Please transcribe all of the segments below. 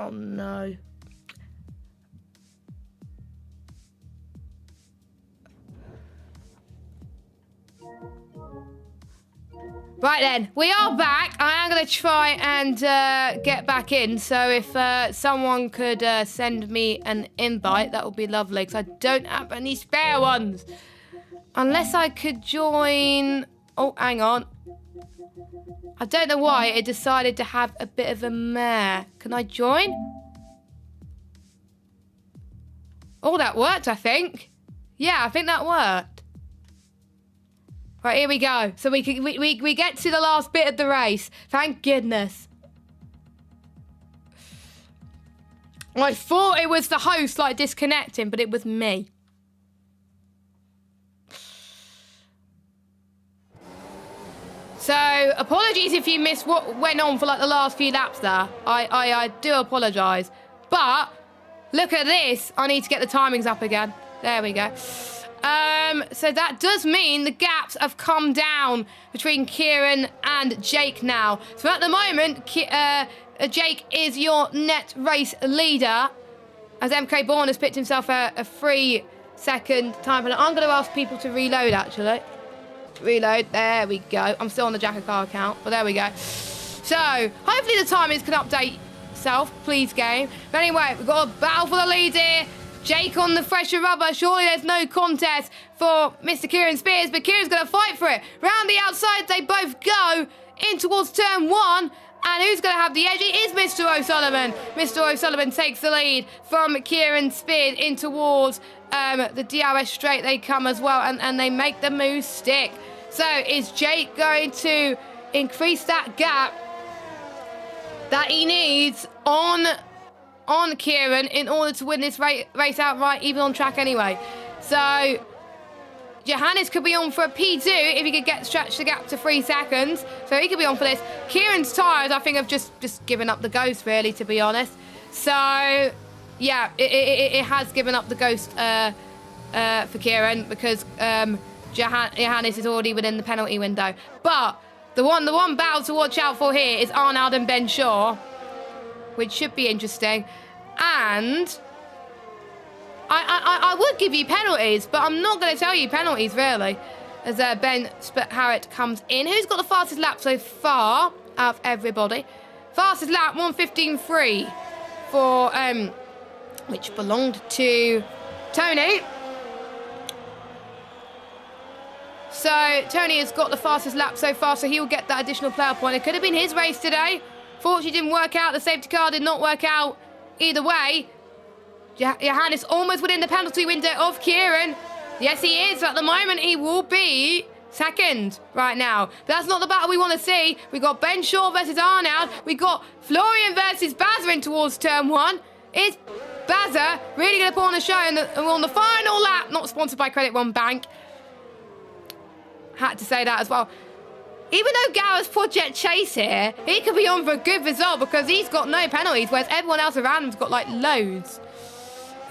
Oh, no. Right then, we are back. I am going to try and get back in. So if someone could send me an invite, that would be lovely. Because I don't have any spare ones. Unless I could join... Oh, hang on. I don't know why it decided to have a bit of a mare. Can I join? Oh, that worked, I think. Yeah, I think that worked. Right, here we go. So we get to the last bit of the race. Thank goodness. I thought it was the host, like, disconnecting, but it was me. So, apologies if you missed what went on for, like, the last few laps there. I do apologise. But, look at this. I need to get the timings up again. There we go. So that does mean the gaps have come down between Kieran and Jake now. So at the moment, Jake is your net race leader, as MK Bourne has picked himself a 3-second time. And I'm going to ask people to reload, actually. Reload. There we go. I'm still on the JACKOCAR account, but there we go. So hopefully the timings can update itself, please, game. But anyway, we've got a battle for the lead here. Jake on the fresher rubber. Surely there's no contest for Mr. Kieran Spears, but Kieran's going to fight for it. Round the outside, they both go in towards turn 1. And who's going to have the edge? It is Mr. O'Sullivan. Mr. O'Sullivan takes the lead from Kieran Spears in towards the DRS straight. They come as well, and they make the move stick. So is Jake going to increase that gap that he needs on Kieran in order to win this race outright, even on track anyway? So Johannes could be on for a P2 if he could stretch the gap to 3 seconds. So he could be on for this. Kieran's tyres, I think, have just given up the ghost, really, to be honest. So, yeah, it has given up the ghost for Kieran because Johannes is already within the penalty window. But the one battle to watch out for here is Arnold and Ben Shaw, which should be interesting. And I would give you penalties, but I'm not going to tell you penalties, really, as Ben Harrett comes in. Who's got the fastest lap so far out of everybody? Fastest lap, 1:15.3 for, which belonged to Tony. So Tony has got the fastest lap so far, so he will get that additional player point. It could have been his race today. Fortunately, didn't work out. The safety car did not work out either way. Johannes almost within the penalty window of Kieran. Yes, he is. At the moment, he will be second right now. But that's not the battle we want to see. We got Ben Shaw versus Arnold. We got Florian versus Bazza in towards turn 1. Is Bazza really going to put on a show? And we're on the final lap, not sponsored by Credit One Bank. Had to say that as well. Even though Gareth's Project Chase here, he could be on for a good result because he's got no penalties, whereas everyone else around him's got, like, loads.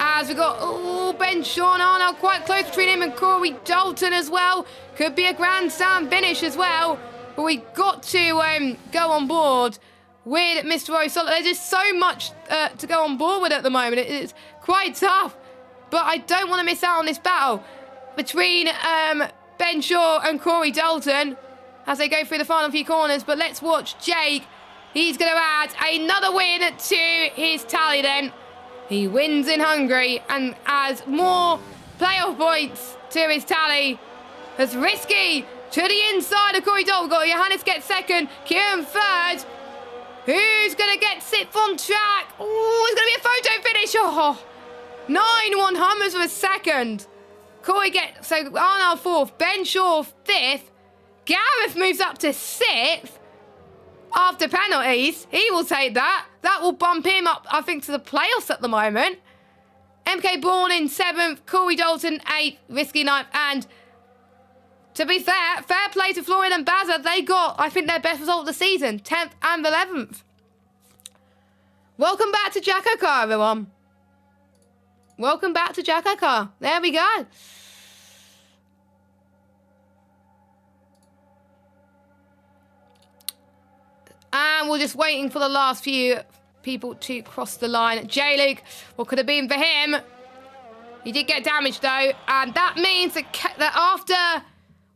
As we got, Ben Shaw and Arnold quite close between him and Corey Dalton as well. Could be a grandstand finish as well. But we got to go on board with Mr. O'Sullivan. There's just so much to go on board with at the moment. It's quite tough. But I don't want to miss out on this battle between Ben Shaw and Corey Dalton as they go through the final few corners. But let's watch Jake. He's going to add another win to his tally then. He wins in Hungary and adds more playoff points to his tally. As Risky to the inside of Corey Dalton. We've got Johannes gets second, Kieran third. Who's going to get sixth on track? Oh, it's going to be a photo finish. Oh, 9-1 Hummers for a second. Corey gets, so Arnold fourth, Ben Shaw fifth. Gareth moves up to sixth after penalties. He will take that. That will bump him up, I think, to the playoffs at the moment. MK Bourne in seventh, Corey Dalton eighth, Risky ninth, and to be fair play to Florian and Bazza. They got, I think, their best result of the season, 10th and 11th. Welcome back to JACKOCAR, everyone. Welcome back to JACKOCAR. There we go. And we're just waiting for the last few people to cross the line. J-Luke, what could have been for him? He did get damaged, though. And that means that after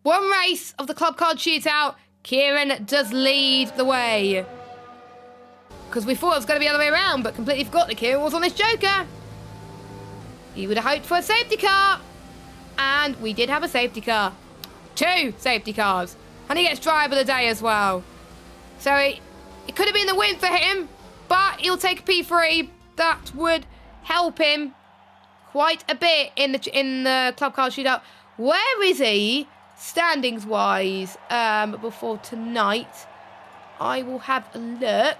one race of the Club Card Shootout, Kieran does lead the way. Because we thought it was going to be the other way around, but completely forgot that Kieran was on this Joker. He would have hoped for a safety car. And we did have a safety car. 2 safety cars. And he gets driver of the day as well. So it could have been the win for him, but he'll take a P3. That would help him quite a bit in the Club Car Shootout. Where is he standings wise before tonight? I will have a look.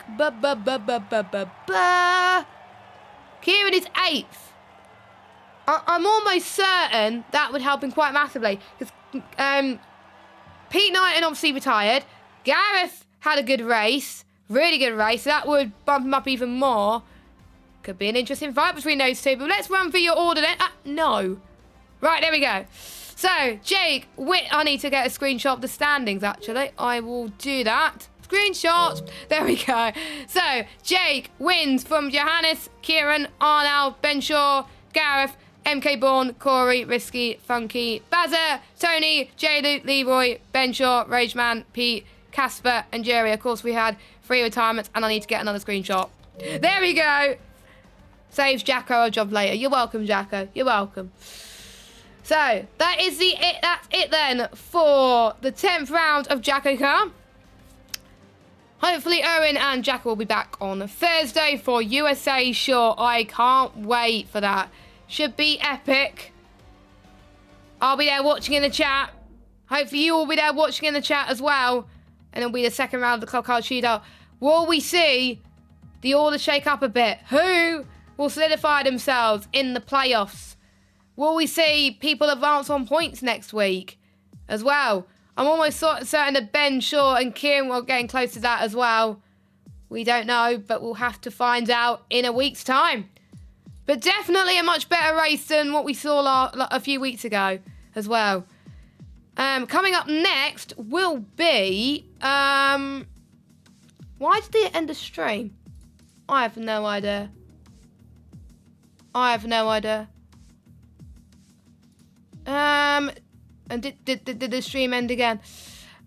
Kieran is 8th. I'm almost certain that would help him quite massively. Because Pete Knighton obviously retired. Gareth had a good race. Really good race. So that would bump him up even more. Could be an interesting fight between those two. But let's run through your order then. No. Right, there we go. So, Jake, I need to get a screenshot of the standings, actually. I will do that. Screenshots. There we go. So, Jake wins from Johannes, Kieran, Arnold, Ben Shaw, Gareth, MK Bourne, Corey, Risky, Funky, Bazza, Tony, J-Luke, Leroy, Ben Shaw, Rageman, Pete, Casper, and Jerry. Of course, we had 3 retirements, and I need to get another screenshot. There we go. Saves Jacko a job later. You're welcome, Jacko. You're welcome. So, that's it then for the 10th round of JACKOCAR. Hopefully Owen and Jacko will be back on Thursday for USA Sure. I can't wait for that. Should be epic. I'll be there watching in the chat. Hopefully you will be there watching in the chat as well. And it'll be the second round of the Club Card Shootout. Will we see the order shake up a bit? Who will solidify themselves in the playoffs? Will we see people advance on points next week as well? I'm almost certain that Ben Shaw and Kieran will getting close to that as well. We don't know, but we'll have to find out in a week's time. But definitely a much better race than what we saw a few weeks ago as well. Coming up next will be... why did they end the stream? I have no idea. I have no idea. And did the stream end again?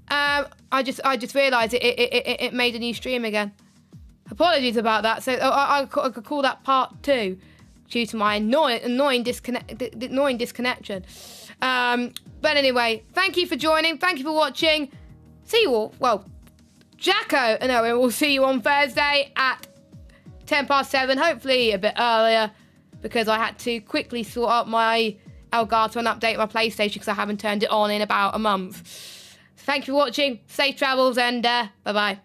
I just realised it made a new stream again. Apologies about that. So I could call that part 2 due to my annoying disconnection. But anyway, thank you for joining. Thank you for watching. See you all. Well, Jacko and Owen will see you on Thursday at 7:10. Hopefully a bit earlier because I had to quickly sort out my Elgato and update my PlayStation because I haven't turned it on in about a month. So thank you for watching. Safe travels and bye-bye.